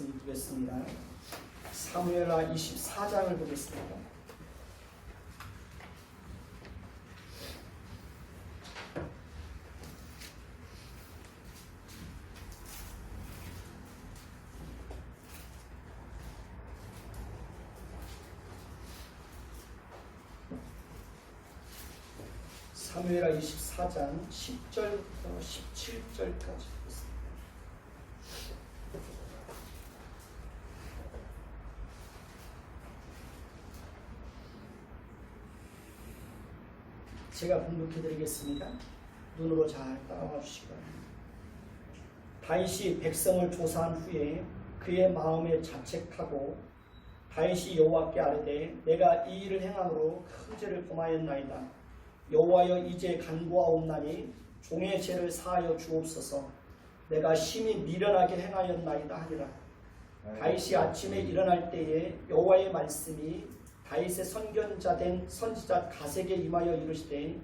보겠습니다. 사무엘하 24장을 보겠습니다. 사무엘하 24장 10절부터 17절까지 제가 분독해 드리겠습니다. 눈으로 잘 따라와 주시기 바랍니다. 다윗이 백성을 조사한 후에 그의 마음에 자책하고 다윗이 여호와께 아뢰되 내가 이 일을 행함으로 큰 죄를 범하였나이다. 여호와여 이제 간구하옵나니 종의 죄를 사하여 주옵소서. 내가 심히 미련하게 행하였나이다 하리라. 다윗이 아침에 일어날 때에 여호와의 말씀이 다윗의 선견자 된 선지자 갓에게 임하여 이르시되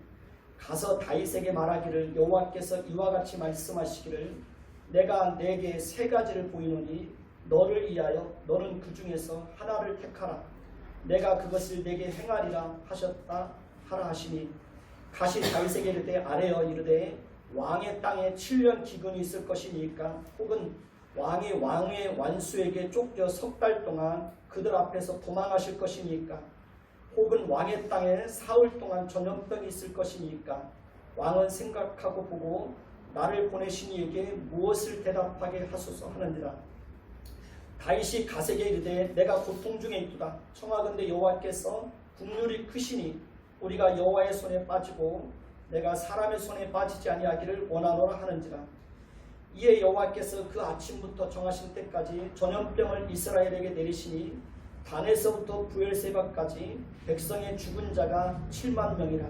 가서 다윗에게 말하기를 여호와께서 이와 같이 말씀하시기를 내가 내게 세 가지를 보이노니 너를 위하여 너는 그 중에서 하나를 택하라. 내가 그것을 내게 행하리라 하셨다 하라 하시니 갓이 다윗에게 이르되 아뢰어 이르되 왕의 땅에 7년 기근이 있을 것이니까 혹은 왕의 완수에게 쫓겨 석 달 동안 그들 앞에서 도망하실 것이니까 혹은 왕의 땅에 사흘 동안 전염병이 있을 것이니까 왕은 생각하고 보고 나를 보내신 이에게 무엇을 대답하게 하소서 하느니라. 다윗이 갓에게 이르되 내가 고통 중에 있도다. 청하건대 여호와께서 국률이 크시니 우리가 여호와의 손에 빠지고 내가 사람의 손에 빠지지 아니하기를 원하노라 하는지라. 이에 여호와께서 그 아침부터 정하신 때까지 전염병을 이스라엘에게 내리시니 단에서부터 부엘세바까지 백성의 죽은 자가 7만 명이라.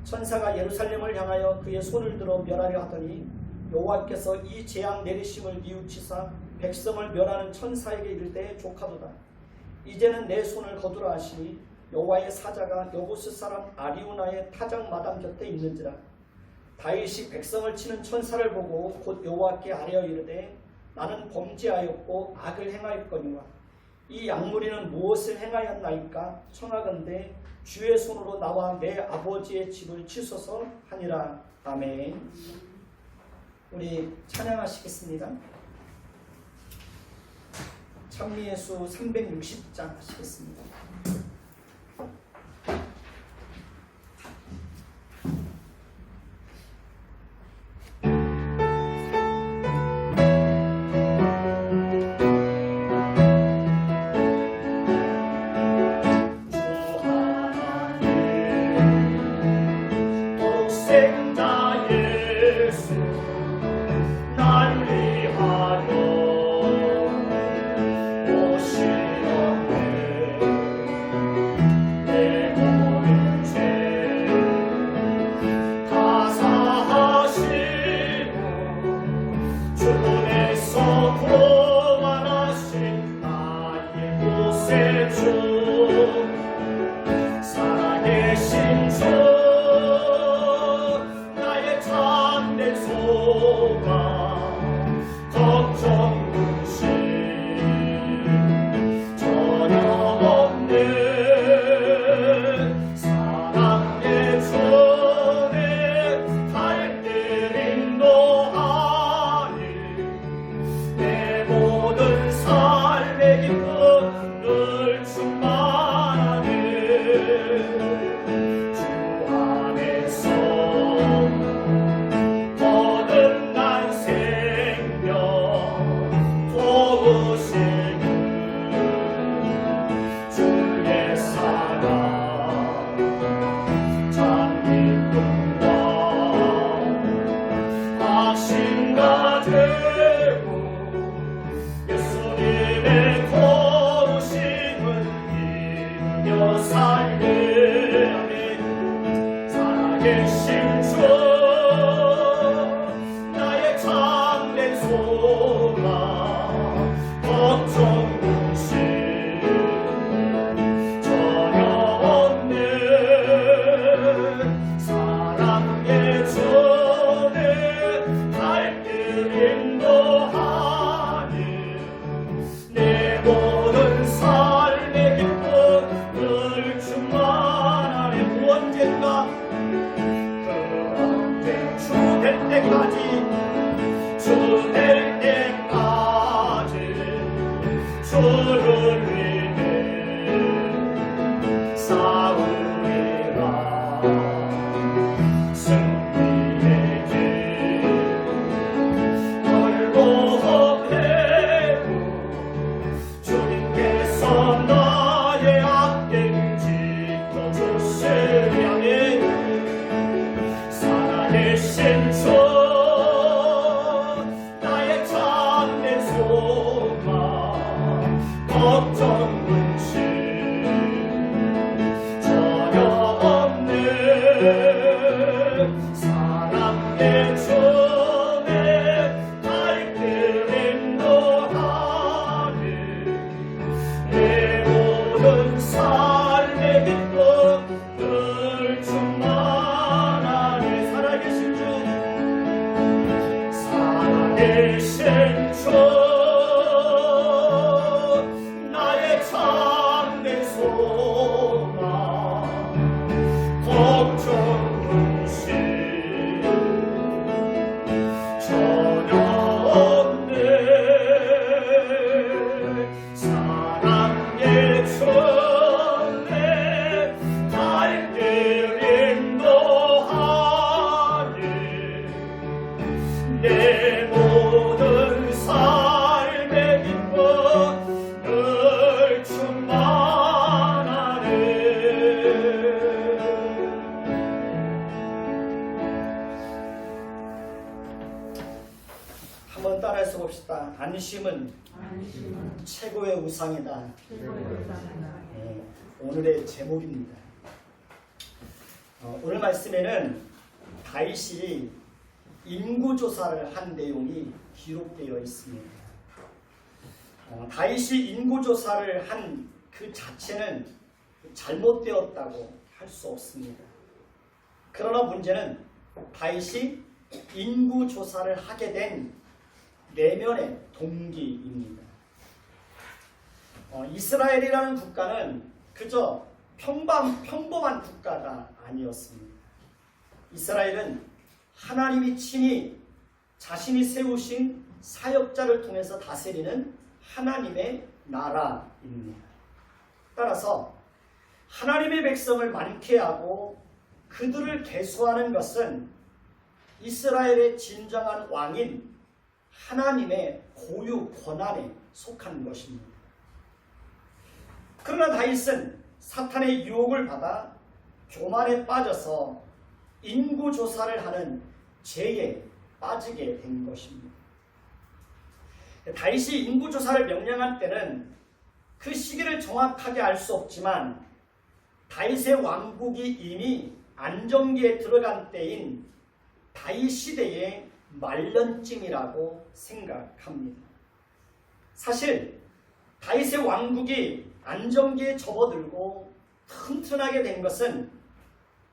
천사가 예루살렘을 향하여 그의 손을 들어 멸하려 하더니 여호와께서 이 재앙 내리심을 뉘우치사 백성을 멸하는 천사에게 이르되 족하도다. 이제는 내 손을 거두라 하시니 여호와의 사자가 여부스 사람 아리우나의 타작 마당 곁에 있는지라. 다윗이 백성을 치는 천사를 보고 곧 여호와께 아뢰어 이르되 나는 범죄하였고 악을 행하였거니와 이 약무리는 무엇을 행하였나이까. 청하건대 주의 손으로 나와 내 아버지의 집을 치소서 하니라. 아멘. 우리 찬양하시겠습니다. 찬미의 수 360장 하시겠습니다. 안심은 최고의 우상이다. 최고의 우상이다. 네, 오늘의 제목입니다. 오늘 말씀에는 다윗이 인구조사를 한 내용이 기록되어 있습니다. 다윗이 인구조사를 한 그 자체는 잘못되었다고 할 수 없습니다. 그러나 문제는 다윗이 인구조사를 하게 된 내면의 동기입니다. 이스라엘이라는 국가는 그저 평범한 국가가 아니었습니다. 이스라엘은 하나님이 친히 자신이 세우신 사역자를 통해서 다스리는 하나님의 나라입니다. 따라서 하나님의 백성을 많게 하고 그들을 계수하는 것은 이스라엘의 진정한 왕인 하나님의 고유 권한에 속한 것입니다. 그러나 다윗은 사탄의 유혹을 받아 교만에 빠져서 인구조사를 하는 죄에 빠지게 된 것입니다. 다윗이 인구조사를 명령한 때는 그 시기를 정확하게 알 수 없지만 다윗의 왕국이 이미 안정기에 들어간 때인 다윗 시대의 말년쯤이라고 생각합니다. 사실 다윗의 왕국이 안정기에 접어들고 튼튼하게 된 것은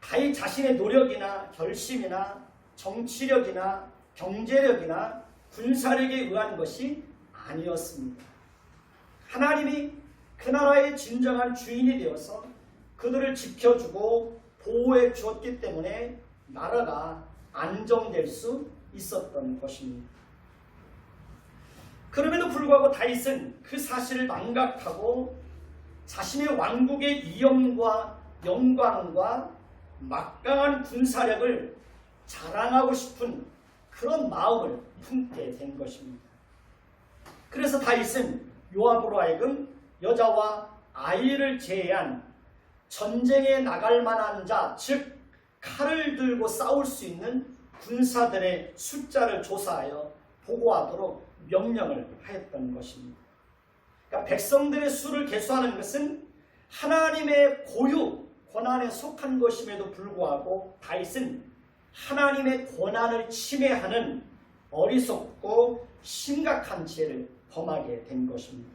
다윗 자신의 노력이나 결심이나 정치력이나 경제력이나 군사력에 의한 것이 아니었습니다. 하나님이 그 나라의 진정한 주인이 되어서 그들을 지켜주고 보호해 주었기 때문에 나라가 안정될 수 있었던 것입니다. 그럼에도 불구하고 다윗은 그 사실을 망각하고 자신의 왕국의 이염과 영광과 막강한 군사력을 자랑하고 싶은 그런 마음을 품게 된 것입니다. 그래서 다윗은 요압으로 하여금 여자와 아이를 제외한 전쟁에 나갈 만한 자, 즉 칼을 들고 싸울 수 있는 군사들의 숫자를 조사하여 보고하도록 명령을 하였던 것입니다. 그러니까 백성들의 수를 계수하는 것은 하나님의 고유 권한에 속한 것임에도 불구하고 다윗은 하나님의 권한을 침해하는 어리석고 심각한 죄를 범하게 된 것입니다.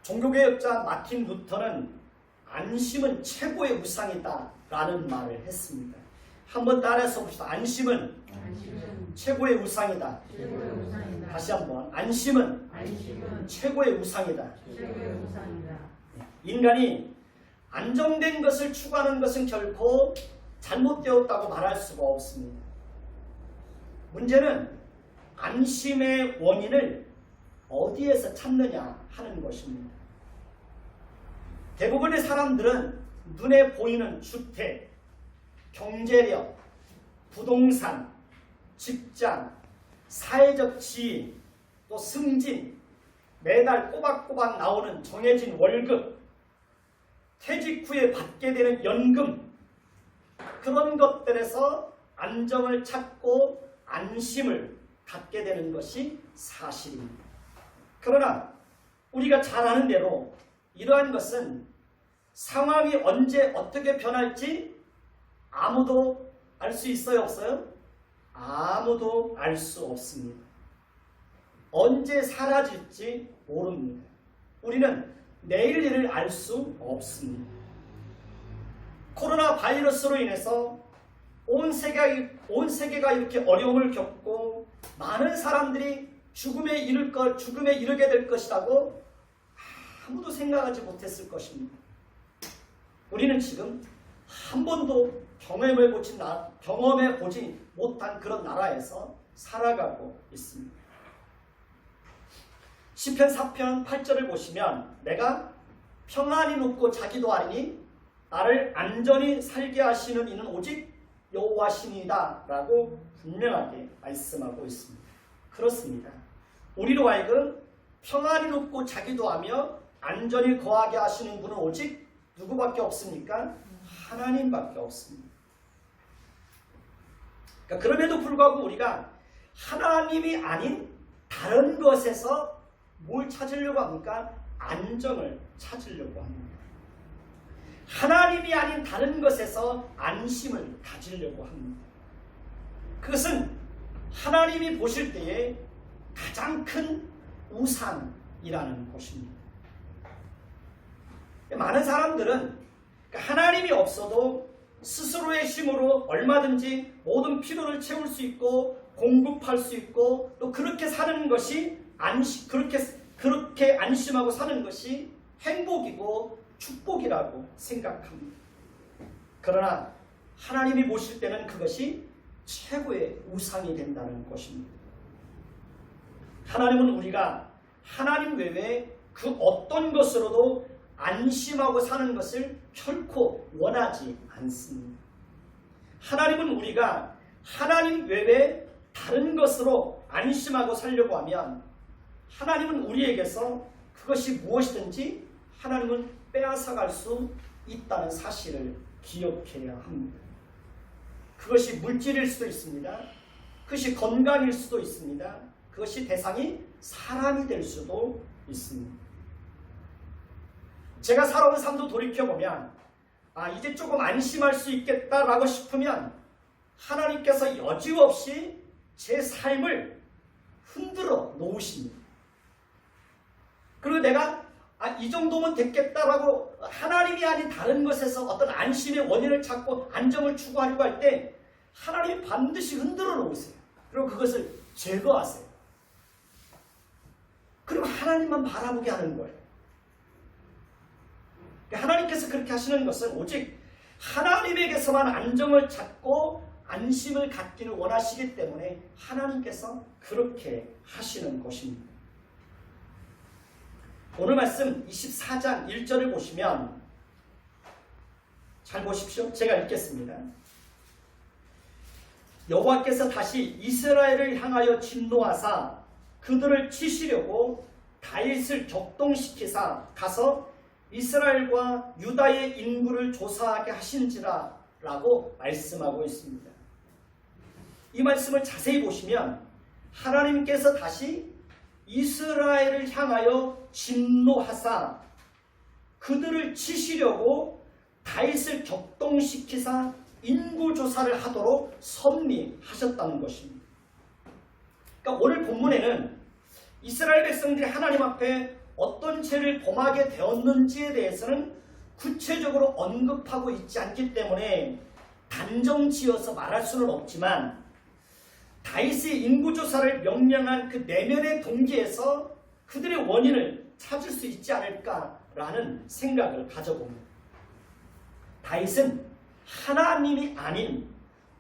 종교개혁자 마틴 루터는 안심은 최고의 우상이다 라는 말을 했습니다. 한번 따라서 봅시다. 안심은 최고의 우상이다. 다시 한번 안심은 최고의 우상이다. 인간이 안정된 것을 추구하는 것은 결코 잘못되었다고 말할 수가 없습니다. 문제는 안심의 원인을 어디에서 찾느냐 하는 것입니다. 대부분의 사람들은 눈에 보이는 주택, 경제력, 부동산, 직장, 사회적 지위, 또 승진, 매달 꼬박꼬박 나오는 정해진 월급, 퇴직 후에 받게 되는 연금, 그런 것들에서 안정을 찾고 안심을 갖게 되는 것이 사실입니다. 그러나 우리가 잘 아는 대로 이러한 것은 상황이 언제 어떻게 변할지 아무도 알 수 있어요? 없어요? 아무도 알 수 없습니다. 언제 사라질지 모릅니다. 우리는 내일 일을 알 수 없습니다. 코로나 바이러스로 인해서 온 세계가 이렇게 어려움을 겪고 많은 사람들이 죽음에 이르게 될 것이라고 아무도 생각하지 못했을 것입니다. 우리는 지금 한 번도 경험해보지 못한 그런 나라에서 살아가고 있습니다. 시편 4편 8절을 보시면 내가 평안히 눕고 자기도 하리니 나를 안전히 살게 하시는 이는 오직 여호와시니이다 라고 분명하게 말씀하고 있습니다. 그렇습니다. 우리로 하여금 평안히 눕고 자기도 하며 안전히 거하게 하시는 분은 오직 누구밖에 없습니까? 하나님밖에 없습니다. 그러니까 그럼에도 불구하고 우리가 하나님이 아닌 다른 것에서 뭘 찾으려고 합니까? 안정을 찾으려고 합니다. 하나님이 아닌 다른 것에서 안심을 가지려고 합니다. 그것은 하나님이 보실 때에 가장 큰 우상이라는 것입니다. 많은 사람들은 하나님이 없어도 스스로의 힘으로 얼마든지 모든 필요를 채울 수 있고 공급할 수 있고 또 그렇게 사는 것이 그렇게 안심하고 사는 것이 행복이고 축복이라고 생각합니다. 그러나 하나님이 보실 때는 그것이 최고의 우상이 된다는 것입니다. 하나님은 우리가 하나님 외에 그 어떤 것으로도 안심하고 사는 것을 결코 원하지 않습니다. 하나님은 우리가 하나님 외에 다른 것으로 안심하고 살려고 하면 하나님은 우리에게서 그것이 무엇이든지 하나님은 빼앗아갈 수 있다는 사실을 기억해야 합니다. 그것이 물질일 수도 있습니다. 그것이 건강일 수도 있습니다. 그것이 대상이 사람이 될 수도 있습니다. 제가 살아온 삶도 돌이켜보면 이제 조금 안심할 수 있겠다라고 싶으면 하나님께서 여지없이 제 삶을 흔들어 놓으십니다. 그리고 내가 이 정도면 됐겠다라고 하나님이 아닌 다른 것에서 어떤 안심의 원인을 찾고 안정을 추구하려고 할 때 하나님이 반드시 흔들어 놓으세요. 그리고 그것을 제거하세요. 그리고 하나님만 바라보게 하는 거예요. 하나님께서 그렇게 하시는 것은 오직 하나님에게서만 안정을 찾고 안심을 갖기를 원하시기 때문에 하나님께서 그렇게 하시는 것입니다. 오늘 말씀 24장 1절을 보시면 잘 보십시오. 제가 읽겠습니다. 여호와께서 다시 이스라엘을 향하여 진노하사 그들을 치시려고 다윗을 격동시키사 가서 이스라엘과 유다의 인구를 조사하게 하신지라 라고 말씀하고 있습니다. 이 말씀을 자세히 보시면 하나님께서 다시 이스라엘을 향하여 진노하사 그들을 치시려고 다윗을 격동시키사 인구조사를 하도록 섭리하셨다는 것입니다. 그러니까 오늘 본문에는 이스라엘 백성들이 하나님 앞에 어떤 죄를 범하게 되었는지에 대해서는 구체적으로 언급하고 있지 않기 때문에 단정지어서 말할 수는 없지만 다윗의 인구조사를 명령한 그 내면의 동기에서 그들의 원인을 찾을 수 있지 않을까라는 생각을 가져봅니다. 다윗은 하나님이 아닌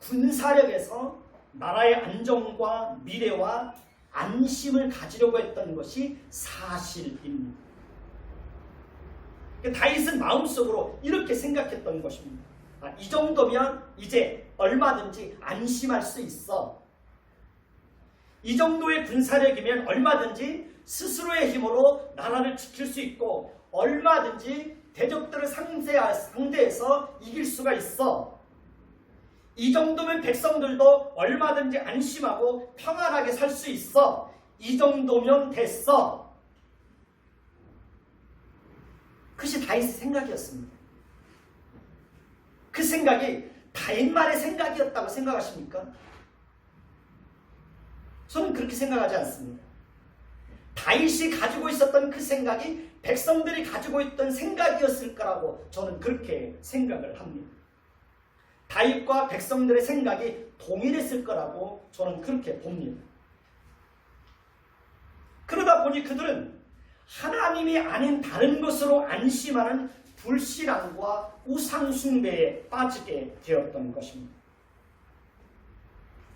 군사력에서 나라의 안정과 미래와 안심을 가지려고 했던 것이 사실입니다. 다윗은 마음속으로 이렇게 생각했던 것입니다. 이 정도면 이제 얼마든지 안심할 수 있어. 이 정도의 군사력이면 얼마든지 스스로의 힘으로 나라를 지킬 수 있고 얼마든지 대적들을 상대해서 이길 수가 있어. 이 정도면 백성들도 얼마든지 안심하고 평안하게 살 수 있어. 이 정도면 됐어. 그것이 다윗의 생각이었습니다. 그 생각이 다윗만의 생각이었다고 생각하십니까? 저는 그렇게 생각하지 않습니다. 다윗이 가지고 있었던 그 생각이 백성들이 가지고 있던 생각이었을 거라고 저는 그렇게 생각을 합니다. 다윗과 백성들의 생각이 동일했을 거라고 저는 그렇게 봅니다. 그러다 보니 그들은 하나님이 아닌 다른 것으로 안심하는 불신앙과 우상숭배에 빠지게 되었던 것입니다.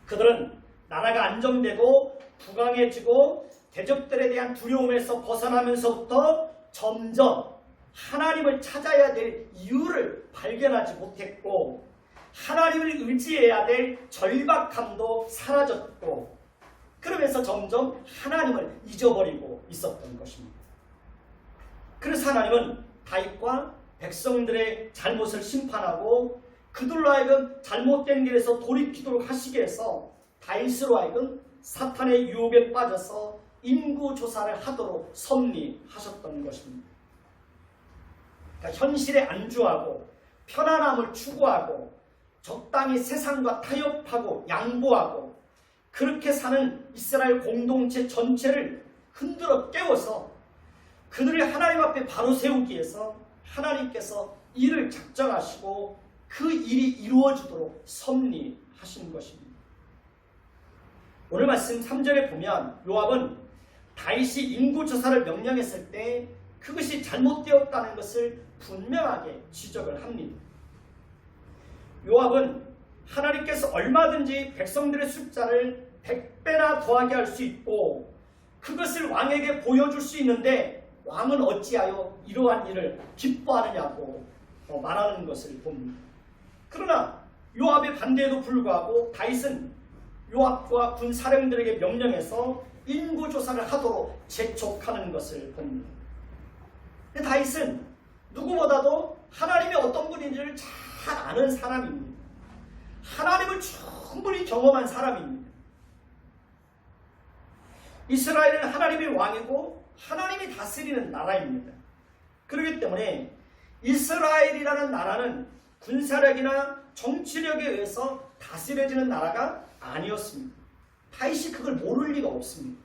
그들은 나라가 안정되고 부강해지고 대적들에 대한 두려움에서 벗어나면서부터 점점 하나님을 찾아야 될 이유를 발견하지 못했고 하나님을 의지해야 될 절박함도 사라졌고 그러면서 점점 하나님을 잊어버리고 있었던 것입니다. 그래서 하나님은 다윗과 백성들의 잘못을 심판하고 그들로 하여금 잘못된 길에서 돌이키도록 하시기 위해서 다윗으로 하여금 사탄의 유혹에 빠져서 인구 조사를 하도록 섭리하셨던 것입니다. 그러니까 현실에 안주하고 편안함을 추구하고 적당히 세상과 타협하고 양보하고 그렇게 사는 이스라엘 공동체 전체를 흔들어 깨워서 그들을 하나님 앞에 바로 세우기 위해서 하나님께서 일을 작정하시고 그 일이 이루어지도록 섭리하신 것입니다. 오늘 말씀 3절에 보면 요압은 다윗이 인구조사를 명령했을 때 그것이 잘못되었다는 것을 분명하게 지적을 합니다. 요압은 하나님께서 얼마든지 백성들의 숫자를 100배나 더하게 할 수 있고 그것을 왕에게 보여줄 수 있는데 왕은 어찌하여 이러한 일을 기뻐하느냐고 말하는 것을 봅니다. 그러나 요압의 반대에도 불구하고 다윗은 요압과 군 사령들에게 명령해서 인구조사를 하도록 재촉하는 것을 봅니다. 다윗은 누구보다도 하나님이 어떤 분인지를 잘 아는 사람입니다. 하나님을 충분히 경험한 사람입니다. 이스라엘은 하나님의 왕이고 하나님이 다스리는 나라입니다. 그렇기 때문에 이스라엘이라는 나라는 군사력이나 정치력에 의해서 다스려지는 나라가 아니었습니다. 다윗이 그걸 모를 리가 없습니다.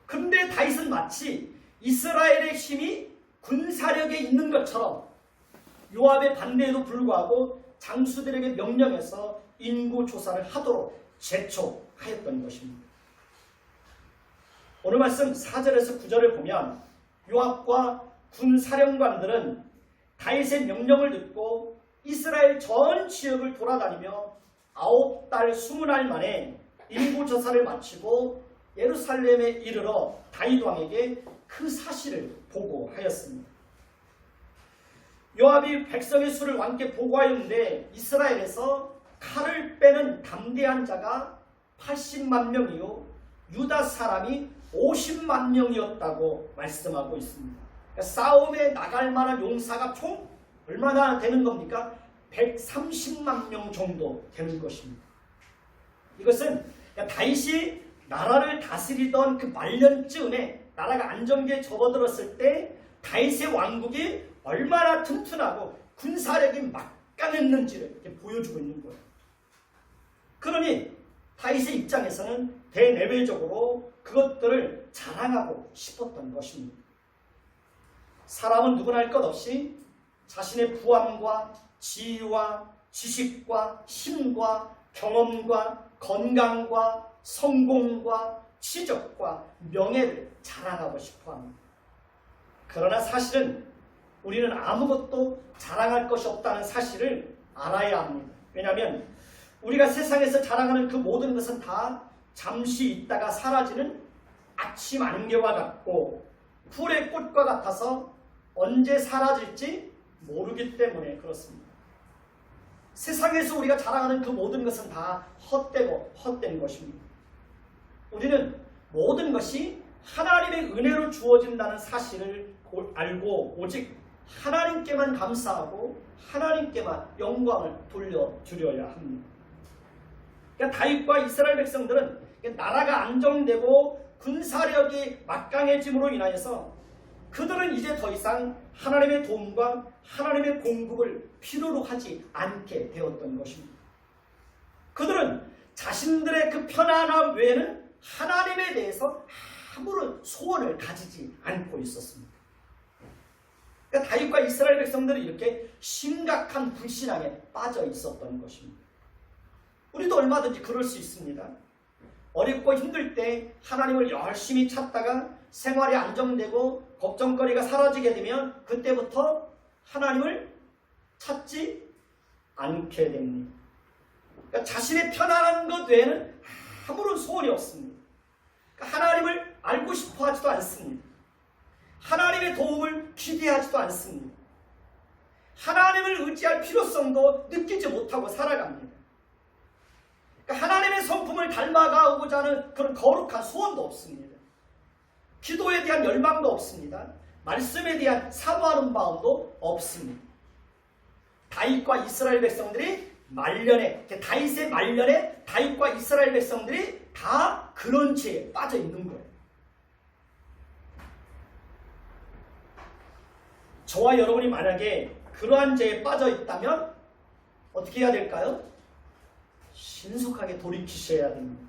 그런데 다윗은 마치 이스라엘의 힘이 군사력에 있는 것처럼 요압의 반대에도 불구하고 장수들에게 명령해서 인구조사를 하도록 재촉하였던 것입니다. 오늘 말씀 4절에서 9절을 보면 요압과 군 사령관들은 다윗의 명령을 듣고 이스라엘 전 지역을 돌아다니며 9달 20날 만에 인구조사를 마치고 예루살렘에 이르러 다윗 왕에게 그 사실을 보고하였습니다. 요압이 백성의 수를 왕께 보고하였는데 이스라엘에서 칼을 빼는 담대한 자가 80만 명이요 유다 사람이 50만 명이었다고 말씀하고 있습니다. 그러니까 싸움에 나갈 만한 용사가 총 얼마나 되는 겁니까? 130만 명 정도 되는 것입니다. 이것은 다윗이 나라를 다스리던 그 말년쯤에 나라가 안정기에 접어들었을 때 다윗의 왕국이 얼마나 튼튼하고 군사력이 막강했는지를 이렇게 보여주고 있는 거예요. 그러니 다윗의 입장에서는 대내외적으로 그것들을 자랑하고 싶었던 것입니다. 사람은 누구나 할 것 없이 자신의 부함과 지위와 지식과 힘과 경험과 건강과 성공과 지적과 명예를 자랑하고 싶어합니다. 그러나 사실은 우리는 아무것도 자랑할 것이 없다는 사실을 알아야 합니다. 왜냐하면 우리가 세상에서 자랑하는 그 모든 것은 다 잠시 있다가 사라지는 아침 안개와 같고 풀의 꽃과 같아서 언제 사라질지 모르기 때문에 그렇습니다. 세상에서 우리가 자랑하는 그 모든 것은 다 헛되고 헛된 것입니다. 우리는 모든 것이 하나님의 은혜로 주어진다는 사실을 알고 오직 하나님께만 감사하고 하나님께만 영광을 돌려드려야 합니다. 그러니까 다윗과 이스라엘 백성들은 나라가 안정되고 군사력이 막강해짐으로 인하여서 그들은 이제 더 이상 하나님의 도움과 하나님의 공급을 필요로 하지 않게 되었던 것입니다. 그들은 자신들의 그 편안함 외에는 하나님에 대해서 아무런 소원을 가지지 않고 있었습니다. 그러니까 다윗과 이스라엘 백성들은 이렇게 심각한 불신앙에 빠져 있었던 것입니다. 우리도 얼마든지 그럴 수 있습니다. 어렵고 힘들 때 하나님을 열심히 찾다가 생활이 안정되고 걱정거리가 사라지게 되면 그때부터 하나님을 찾지 않게 됩니다. 그러니까 자신의 편안한 것 외에는 아무런 소원이 없습니다. 그러니까 하나님을 알고 싶어 하지도 않습니다. 하나님의 도움을 기대하지도 않습니다. 하나님을 의지할 필요성도 느끼지 못하고 살아갑니다. 그러니까 하나님의 성품을 닮아가고자 하는 그런 거룩한 소원도 없습니다. 기도에 대한 열망도 없습니다. 말씀에 대한 사모하는 마음도 없습니다. 다윗과 이스라엘 백성들이 말년에, 다윗의 말년에 다윗과 이스라엘 백성들이 다 그런 죄에 빠져 있는 거예요. 저와 여러분이 만약에 그러한 죄에 빠져 있다면 어떻게 해야 될까요? 신속하게 돌이키셔야 됩니다.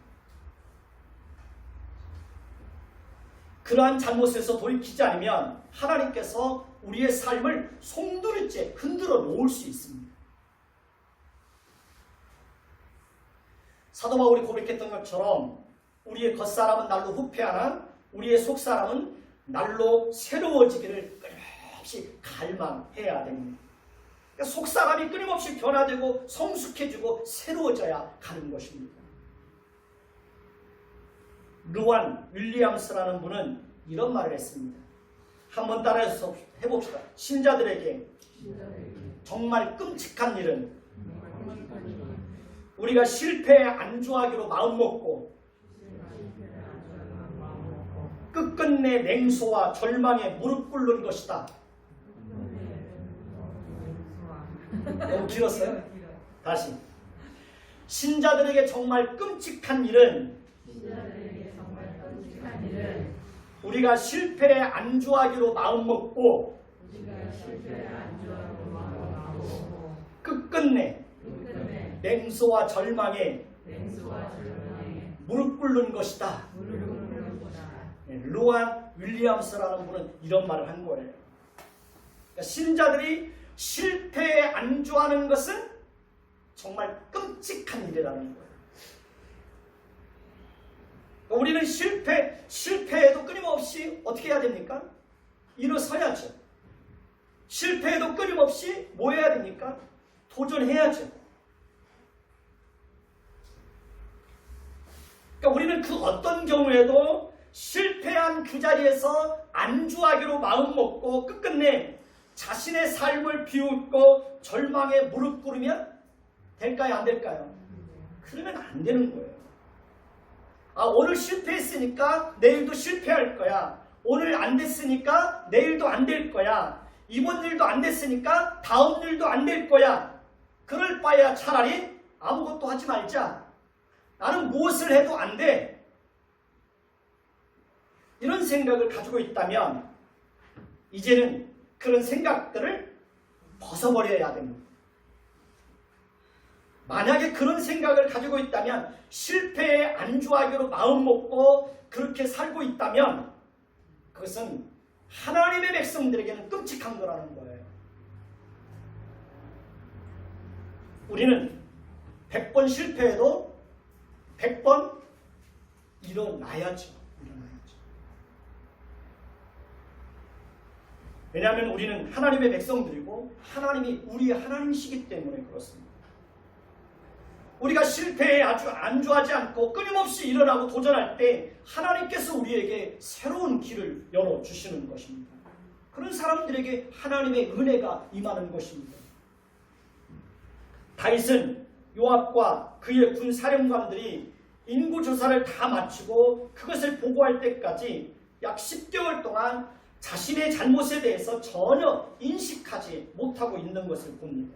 그러한 잘못에서 돌이키지 않으면 하나님께서 우리의 삶을 송두리째 흔들어 놓을 수 있습니다. 사도 바울이 고백했던 것처럼 우리의 겉사람은 날로 후패하나 우리의 속사람은 날로 새로워지기를 끊임없이 갈망해야 됩니다. 그러니까 속사람이 끊임없이 변화되고 성숙해지고 새로워져야 가는 것입니다. 루안 윌리엄스라는 분은 이런 말을 했습니다. 한번 따라해서 해봅시다. 신자들에게 정말 끔찍한 일은 우리가 실패에 안주하기로 마음먹고 끝끝내 냉소와 절망에 무릎 꿇는 것이다. 너무 길었어요? 다시. 신자들에게 정말 끔찍한 일은 우리가 실패에 안주하기로 마음먹고 끝끝내 냉소와 절망에 무릎 꿇는 것이다. 루안 윌리엄스라는 분은 이런 말을 한 거예요. 그러니까 신자들이 실패에 안주하는 것은 정말 끔찍한 일이라는 거예요. 우리는 실패에도 끊임없이 어떻게 해야 됩니까? 일어서야죠. 실패에도 끊임없이 뭐 해야 됩니까? 도전해야죠. 그러니까 우리는 그 어떤 경우에도 실패한 그 자리에서 안주하기로 마음먹고 끝끝내 자신의 삶을 비웃고 절망에 무릎 꿇으면 될까요? 안 될까요? 그러면 안 되는 거예요. 오늘 실패했으니까 내일도 실패할 거야. 오늘 안 됐으니까 내일도 안 될 거야. 이번 일도 안 됐으니까 다음 일도 안 될 거야. 그럴 바에야 차라리 아무것도 하지 말자. 나는 무엇을 해도 안 돼. 이런 생각을 가지고 있다면 이제는 그런 생각들을 벗어버려야 됩니다. 만약에 그런 생각을 가지고 있다면 실패에 안주하기로 마음먹고 그렇게 살고 있다면 그것은 하나님의 백성들에게는 끔찍한 거라는 거예요. 우리는 100번 실패해도 100번 일어나야죠. 왜냐하면 우리는 하나님의 백성들이고 하나님이 우리의 하나님이시기 때문에 그렇습니다. 우리가 실패에 아주 안주하지 않고 끊임없이 일어나고 도전할 때 하나님께서 우리에게 새로운 길을 열어주시는 것입니다. 그런 사람들에게 하나님의 은혜가 임하는 것입니다. 다윗은 요압과 그의 군 사령관들이 인구조사를 다 마치고 그것을 보고할 때까지 약 10개월 동안 자신의 잘못에 대해서 전혀 인식하지 못하고 있는 것을 봅니다.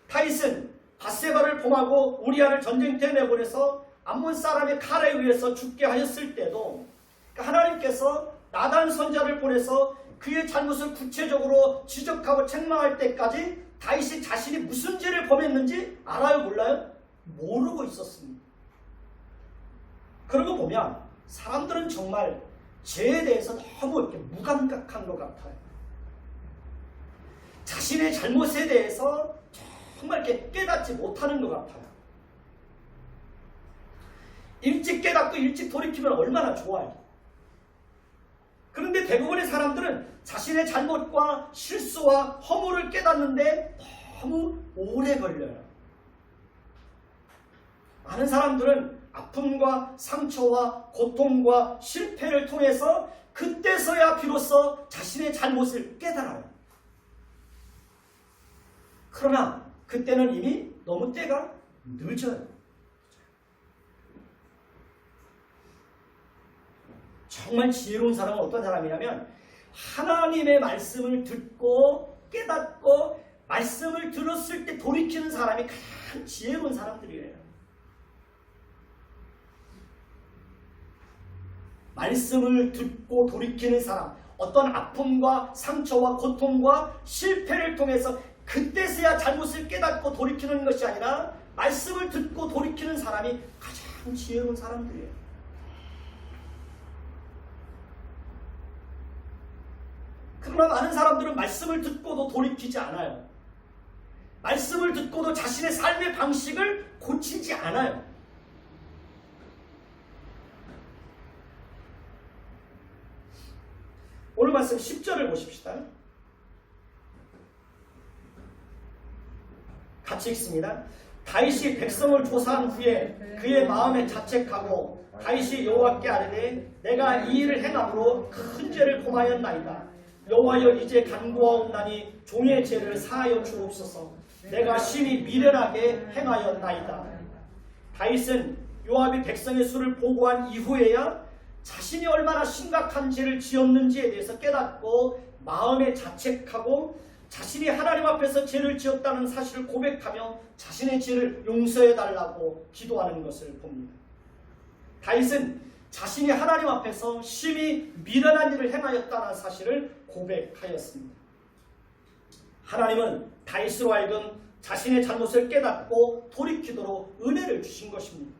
다윗은 밧세바를 범하고 우리아를 전쟁터에 내보내서 암몬 사람의 칼에 의해서 죽게 하였을 때도 하나님께서 나단 선자를 보내서 그의 잘못을 구체적으로 지적하고 책망할 때까지 다윗이 자신이 무슨 죄를 범했는지 알아요? 몰라요? 모르고 있었습니다. 그러고 보면 사람들은 정말 죄에 대해서 너무 이렇게 무감각한 것 같아요. 자신의 잘못에 대해서 정말 이렇게 깨닫지 못하는 것 같아요. 일찍 깨닫고 일찍 돌이키면 얼마나 좋아요. 그런데 대부분의 사람들은 자신의 잘못과 실수와 허물을 깨닫는데 너무 오래 걸려요. 많은 사람들은 아픔과 상처와 고통과 실패를 통해서 그때서야 비로소 자신의 잘못을 깨달아요. 그러나 그때는 이미 너무 때가 늦어요. 정말 지혜로운 사람은 어떤 사람이냐면 하나님의 말씀을 듣고 깨닫고 말씀을 들었을 때 돌이키는 사람이 가장 지혜로운 사람들이에요. 말씀을 듣고 돌이키는 사람, 어떤 아픔과 상처와 고통과 실패를 통해서 그때서야 잘못을 깨닫고 돌이키는 것이 아니라 말씀을 듣고 돌이키는 사람이 가장 지혜로운 사람들이에요. 그러나 많은 사람들은 말씀을 듣고도 돌이키지 않아요. 말씀을 듣고도 자신의 삶의 방식을 고치지 않아요. 오늘 말씀 10절을 보십시다. 같이 읽습니다. 다윗이 백성을 조사한 후에 그의 마음에 자책하고 다윗이 여호와께 아뢰되 내가 이 일을 행함으로 큰 죄를 범하였나이다. 여호와여 이제 간구하옵나니 종의 죄를 사하여 주옵소서. 내가 심히 미련하게 행하였나이다. 다윗은 요압이 백성의 수를 보고한 이후에야 자신이 얼마나 심각한 죄를 지었는지에 대해서 깨닫고 마음에 자책하고 자신이 하나님 앞에서 죄를 지었다는 사실을 고백하며 자신의 죄를 용서해달라고 기도하는 것을 봅니다. 다윗은 자신이 하나님 앞에서 심히 미련한 일을 행하였다는 사실을 고백하였습니다. 하나님은 다윗으로 하여금 자신의 잘못을 깨닫고 돌이키도록 은혜를 주신 것입니다.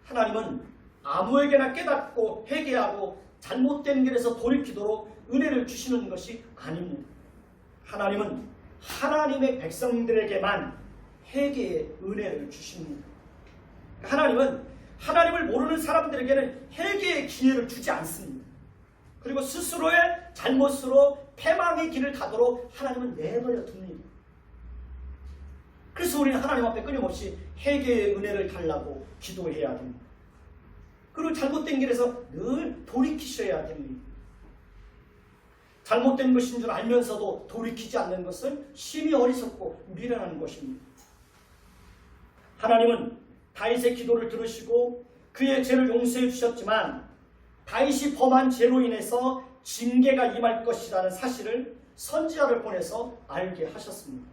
하나님은 아무에게나 깨닫고 회개하고 잘못된 길에서 돌이키도록 은혜를 주시는 것이 아닙니다. 하나님은 하나님의 백성들에게만 회개의 은혜를 주십니다. 하나님은 하나님을 모르는 사람들에게는 회개의 기회를 주지 않습니다. 그리고 스스로의 잘못으로 패망의 길을 가도록 하나님은 내버려 둡니다. 그래서 우리는 하나님 앞에 끊임없이 회개의 은혜를 달라고 기도해야 됩니다. 그리고 잘못된 길에서 늘 돌이키셔야 됩니다. 잘못된 것인 줄 알면서도 돌이키지 않는 것은 심히 어리석고 미련한 것입니다. 하나님은 다윗의 기도를 들으시고 그의 죄를 용서해 주셨지만 다윗이 범한 죄로 인해서 징계가 임할 것이라는 사실을 선지자를 보내서 알게 하셨습니다.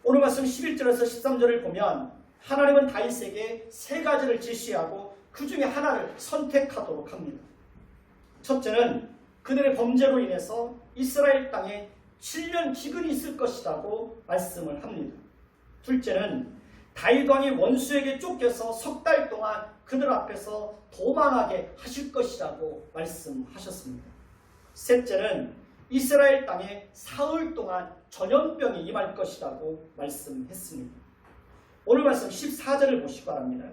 오늘 말씀 11절에서 13절을 보면 하나님은 다윗에게 세 가지를 제시하고 그 중에 하나를 선택하도록 합니다. 첫째는 그들의 범죄로 인해서 이스라엘 땅에 7년 기근이 있을 것이라고 말씀을 합니다. 둘째는 다윗 왕이 원수에게 쫓겨서 석 달 동안 그들 앞에서 도망하게 하실 것이라고 말씀하셨습니다. 셋째는 이스라엘 땅에 사흘 동안 전염병이 임할 것이라고 말씀했습니다. 오늘 말씀 14절을 보시기 바랍니다.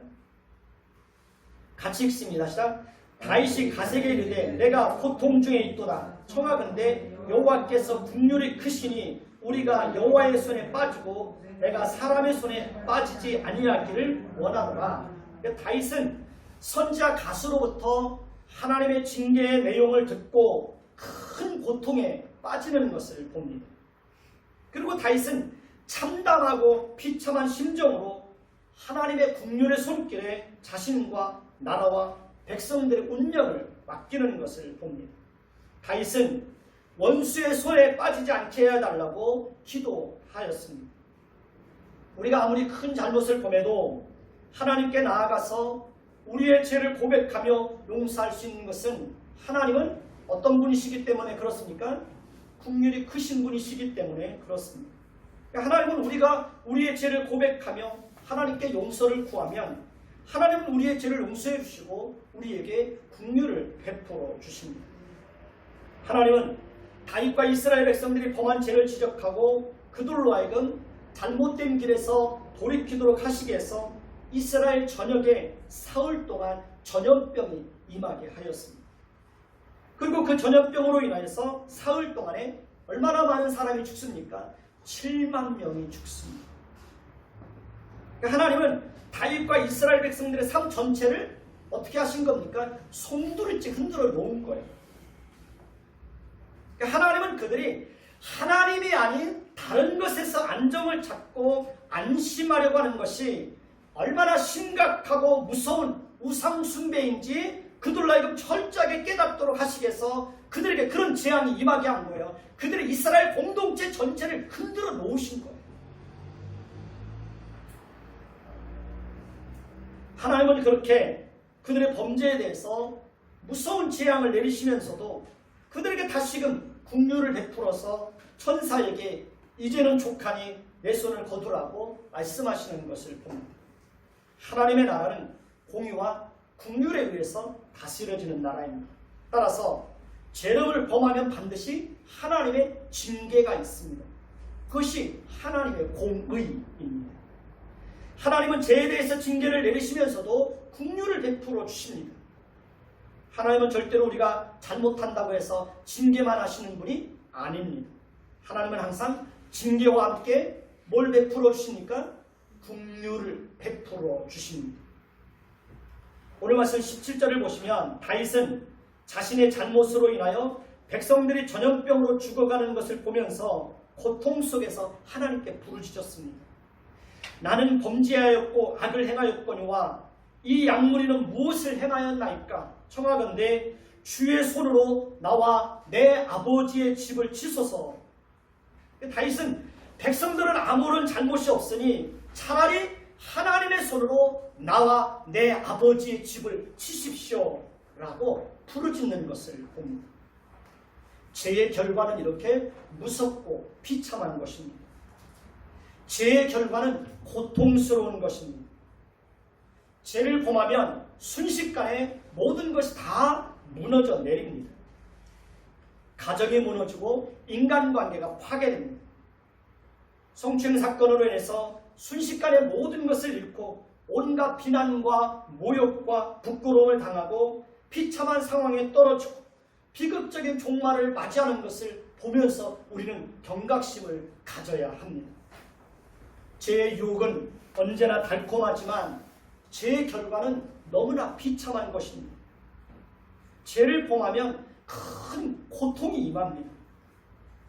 같이 읽습니다. 시작. 다윗이 가세게 이르되 내가 고통 중에 있도다. 청하건대 여호와께서 국률이 크시니 우리가 여호와의 손에 빠지고 내가 사람의 손에 빠지지 아니하기를 원하노라. 다윗은 선지자 갓으로부터 하나님의 징계의 내용을 듣고 큰 고통에 빠지는 것을 봅니다. 그리고 다윗은 참담하고 비참한 심정으로 하나님의 국률의 손길에 자신과 나라와 백성들의 운명을 맡기는 것을 봅니다. 다윗은 원수의 손에 빠지지 않게 해달라고 기도하였습니다. 우리가 아무리 큰 잘못을 범해도 하나님께 나아가서 우리의 죄를 고백하며 용서할 수 있는 것은 하나님은 어떤 분이시기 때문에 그렇습니까? 국률이 크신 분이시기 때문에 그렇습니다. 하나님은 우리가 우리의 죄를 고백하며 하나님께 용서를 구하면 하나님은 우리의 죄를 용서해 주시고 우리에게 국률을 베풀어 주십니다. 하나님은 다윗과 이스라엘 백성들이 범한 죄를 지적하고 그들로 하여금 잘못된 길에서 돌이키도록 하시기 위해서 이스라엘 전역에 사흘 동안 전염병이 임하게 하였습니다. 그리고 그 전염병으로 인하여서 사흘 동안에 얼마나 많은 사람이 죽습니까? 7만 명이 죽습니다. 하나님은 다윗과 이스라엘 백성들의 삶 전체를 어떻게 하신 겁니까? 송두리째 흔들어 놓은 거예요. 하나님은 그들이 하나님이 아닌 다른 것에서 안정을 찾고 안심하려고 하는 것이 얼마나 심각하고 무서운 우상 숭배인지 그들로 하여금 철저하게 깨닫도록 하시기 위해서 그들에게 그런 재앙이 임하게 한 거예요. 그들의 이스라엘 공동체 전체를 흔들어 놓으신 거예요. 하나님은 그렇게 그들의 범죄에 대해서 무서운 재앙을 내리시면서도 그들에게 다시금 긍휼을 베풀어서 천사에게 이제는 족하니 내 손을 거두라고 말씀하시는 것을 봅니다. 하나님의 나라는 공의와 긍휼에 의해서 다스려지는 나라입니다. 따라서 죄를 범하면 반드시 하나님의 징계가 있습니다. 그것이 하나님의 공의입니다. 하나님은 죄에 대해서 징계를 내리시면서도 긍휼을 베풀어 주십니다. 하나님은 절대로 우리가 잘못한다고 해서 징계만 하시는 분이 아닙니다. 하나님은 항상 징계와 함께 뭘 베풀어 주십니까? 긍휼을 베풀어 주십니다. 오늘 말씀 17절을 보시면 다윗은 자신의 잘못으로 인하여 백성들이 전염병으로 죽어가는 것을 보면서 고통 속에서 하나님께 부르짖었습니다. 나는 범죄하였고 악을 행하였거니와 이 양무리는 무엇을 행하였나이까? 청하건대 주의 손으로 나와 내 아버지의 집을 치소서. 다윗은 백성들은 아무런 잘못이 없으니 차라리 하나님의 손으로 나와 내 아버지의 집을 치십시오 라고 부르짖는 것을 봅니다. 죄의 결과는 이렇게 무섭고 비참한 것입니다. 죄의 결과는 고통스러운 것입니다. 죄를 범하면 순식간에 모든 것이 다 무너져 내립니다. 가정이 무너지고 인간관계가 파괴됩니다. 성추행 사건으로 인해서 순식간에 모든 것을 잃고 온갖 비난과 모욕과 부끄러움을 당하고 비참한 상황에 떨어지고 비극적인 종말을 맞이하는 것을 보면서 우리는 경각심을 가져야 합니다. 죄의 유혹은 언제나 달콤하지만 죄의 결과는 너무나 비참한 것입니다. 죄를 범하면 큰 고통이 임합니다.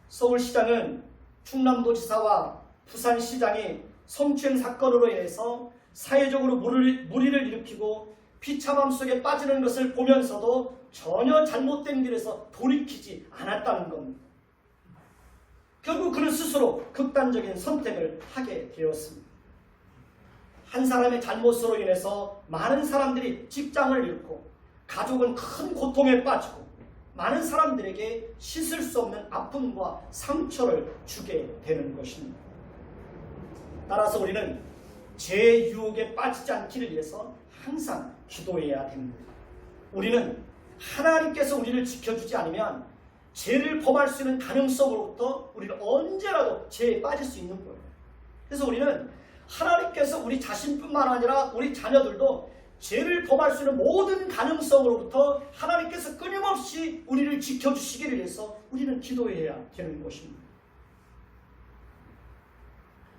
서울시장은 충남도지사와 부산시장이 성추행 사건으로 인해서 사회적으로 물의를 일으키고 비참함 속에 빠지는 것을 보면서도 전혀 잘못된 길에서 돌이키지 않았다는 겁니다. 결국 그는 스스로 극단적인 선택을 하게 되었습니다. 한 사람의 잘못으로 인해서 많은 사람들이 직장을 잃고 가족은 큰 고통에 빠지고 많은 사람들에게 씻을 수 없는 아픔과 상처를 주게 되는 것입니다. 따라서 우리는 죄의 유혹에 빠지지 않기를 위해서 항상 기도해야 됩니다. 우리는 하나님께서 우리를 지켜주지 않으면 죄를 범할 수 있는 가능성으로부터 우리는 언제라도 죄에 빠질 수 있는 거예요. 그래서 우리는 하나님께서 우리 자신뿐만 아니라 우리 자녀들도 죄를 범할 수 있는 모든 가능성으로부터 하나님께서 끊임없이 우리를 지켜주시기를 위해서 우리는 기도해야 되는 것입니다.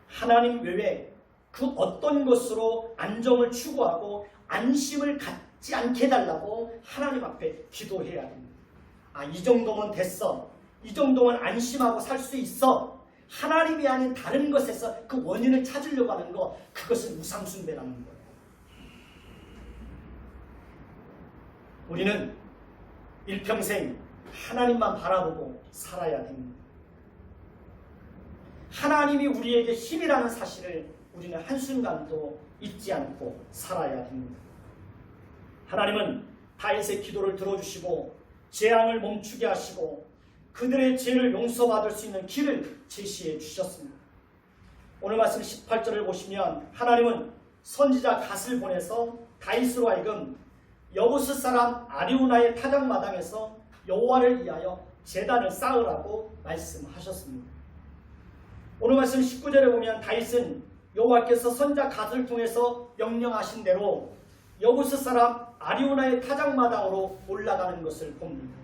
하나님 외에 그 어떤 것으로 안정을 추구하고 안심을 갖지 않게 해달라고 하나님 앞에 기도해야 됩니다. 이 정도면 됐어. 이 정도면 안심하고 살 수 있어. 하나님이 아닌 다른 것에서 그 원인을 찾으려고 하는 거, 그것은 우상숭배라는 거예요. 우리는 일평생 하나님만 바라보고 살아야 됩니다. 하나님이 우리에게 힘이라는 사실을 우리는 한순간도 잊지 않고 살아야 됩니다. 하나님은 다윗의 기도를 들어주시고 재앙을 멈추게 하시고 그들의 죄를 용서받을 수 있는 길을 제시해 주셨습니다. 오늘 말씀 18절을 보시면 하나님은 선지자 갓을 보내서 다윗으로 하여금 여부스 사람 아리우나의 타작마당에서 여호와를 위하여 제단을 쌓으라고 말씀하셨습니다. 오늘 말씀 19절에 보면 다윗은 여호와께서 선지자 갓을 통해서 명령하신 대로 여부스 사람 아리우나의 타작마당으로 올라가는 것을 봅니다.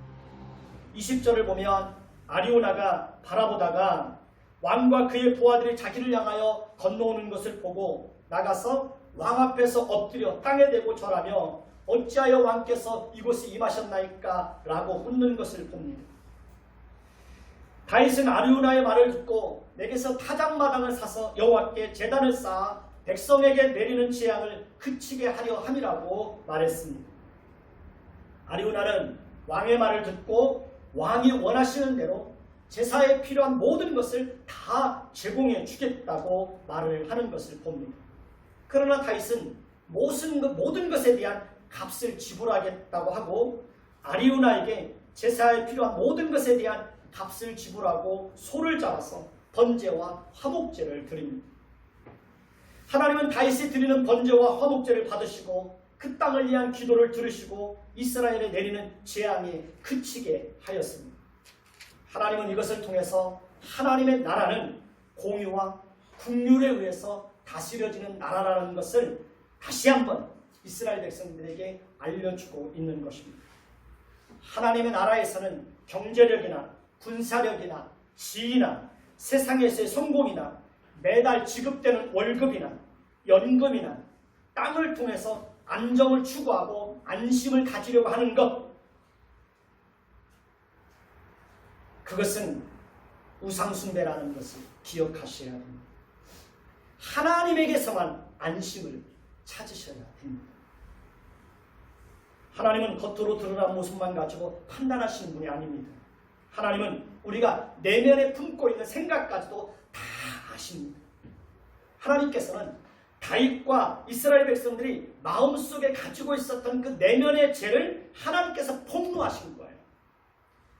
20절을 보면 아리우나가 바라보다가 왕과 그의 부하들이 자기를 향하여 건너오는 것을 보고 나가서 왕 앞에서 엎드려 땅에 대고 절하며 어찌하여 왕께서 이곳에 임하셨나이까? 라고 묻는 것을 봅니다. 다윗은 아리우나의 말을 듣고 내게서 타작마당을 사서 여호와께 제단을 쌓아 백성에게 내리는 재앙을 그치게 하려 함이라고 말했습니다. 아리우나는 왕의 말을 듣고 왕이 원하시는 대로 제사에 필요한 모든 것을 다 제공해 주겠다고 말을 하는 것을 봅니다. 그러나 다윗은 모든 것에 대한 값을 지불하겠다고 하고 아리우나에게 제사에 필요한 모든 것에 대한 값을 지불하고 소를 잡아서 번제와 화목제를 드립니다. 하나님은 다윗이 드리는 번제와 화목제를 받으시고 그 땅을 위한 기도를 들으시고 이스라엘에 내리는 재앙이 그치게 하였습니다. 하나님은 이것을 통해서 하나님의 나라는 공의와 긍휼에 의해서 다스려지는 나라라는 것을 다시 한번 이스라엘 백성들에게 알려주고 있는 것입니다. 하나님의 나라에서는 경제력이나 군사력이나 지위나 세상에서의 성공이나 매달 지급되는 월급이나 연금이나 땅을 통해서 안정을 추구하고 안심을 가지려고 하는 것, 그것은 우상숭배라는 것을 기억하셔야 합니다. 하나님에게서만 안심을 찾으셔야 됩니다. 하나님은 겉으로 드러난 모습만 가지고 판단하시는 분이 아닙니다. 하나님은 우리가 내면에 품고 있는 생각까지도 다 아십니다. 하나님께서는 다윗과 이스라엘 백성들이 마음속에 가지고 있었던 그 내면의 죄를 하나님께서 폭로하신 거예요.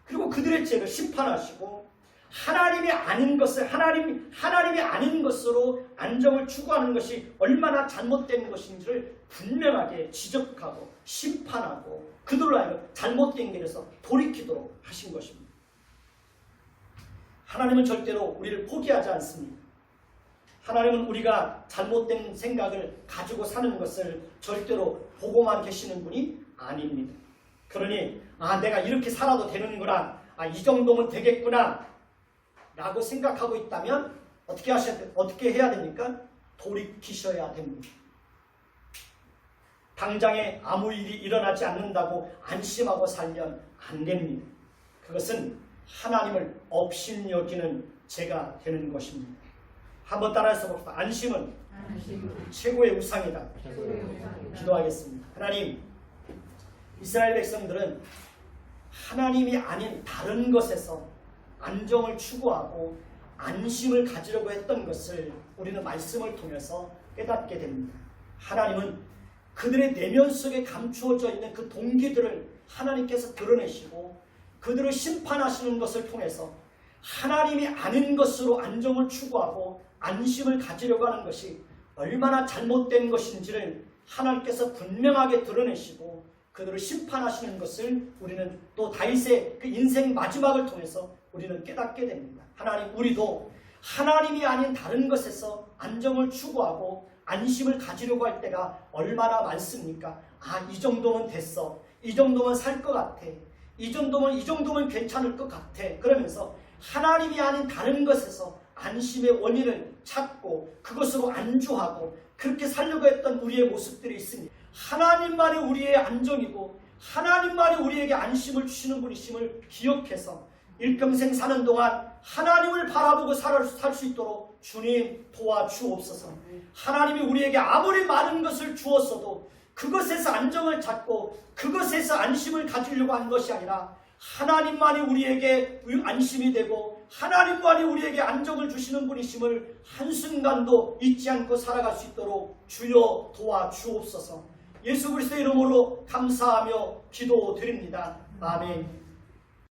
그리고 그들의 죄를 심판하시고 하나님이 아닌 것을 하나님이 아닌 것으로 안정을 추구하는 것이 얼마나 잘못된 것인지를 분명하게 지적하고 심판하고 그들로 하여금 잘못된 길에서 돌이키도록 하신 것입니다. 하나님은 절대로 우리를 포기하지 않습니다. 하나님은 우리가 잘못된 생각을 가지고 사는 것을 절대로 보고만 계시는 분이 아닙니다. 그러니 내가 이렇게 살아도 되는구나, 이 정도면 되겠구나 라고 생각하고 있다면 어떻게 해야 됩니까? 돌이키셔야 됩니다. 당장에 아무 일이 일어나지 않는다고 안심하고 살면 안 됩니다. 그것은 하나님을 업신여기는 죄가 되는 것입니다. 한번 따라해서 봅시다. 안심은 최고의 우상이다. 기도하겠습니다. 하나님, 이스라엘 백성들은 하나님이 아닌 다른 것에서 안정을 추구하고 안심을 가지려고 했던 것을 우리는 말씀을 통해서 깨닫게 됩니다. 하나님은 그들의 내면 속에 감추어져 있는 그 동기들을 하나님께서 드러내시고 그들을 심판하시는 것을 통해서 하나님이 아닌 것으로 안정을 추구하고 안심을 가지려고 하는 것이 얼마나 잘못된 것인지를 하나님께서 분명하게 드러내시고 그들을 심판하시는 것을 우리는 또 다윗의 그 인생 마지막을 통해서 우리는 깨닫게 됩니다. 하나님, 우리도 하나님이 아닌 다른 것에서 안정을 추구하고 안심을 가지려고 할 때가 얼마나 많습니까? 이 정도면 됐어. 이 정도면 살 것 같아. 이 정도면 괜찮을 것 같아. 그러면서 하나님이 아닌 다른 것에서 안심의 원인을 찾고 그것으로 안주하고 그렇게 살려고 했던 우리의 모습들이 있습니다. 하나님만이 우리의 안정이고 하나님만이 우리에게 안심을 주시는 분이심을 기억해서 일평생 사는 동안 하나님을 바라보고 살 수 있도록 주님 도와주옵소서. 하나님이 우리에게 아무리 많은 것을 주었어도 그것에서 안정을 찾고 그것에서 안심을 가지려고 한 것이 아니라 하나님만이 우리에게 안심이 되고 하나님만이 우리에게 안정을 주시는 분이심을 한순간도 잊지 않고 살아갈 수 있도록 주여 도와주옵소서. 예수 그리스도의 이름으로 감사하며 기도드립니다. 아멘.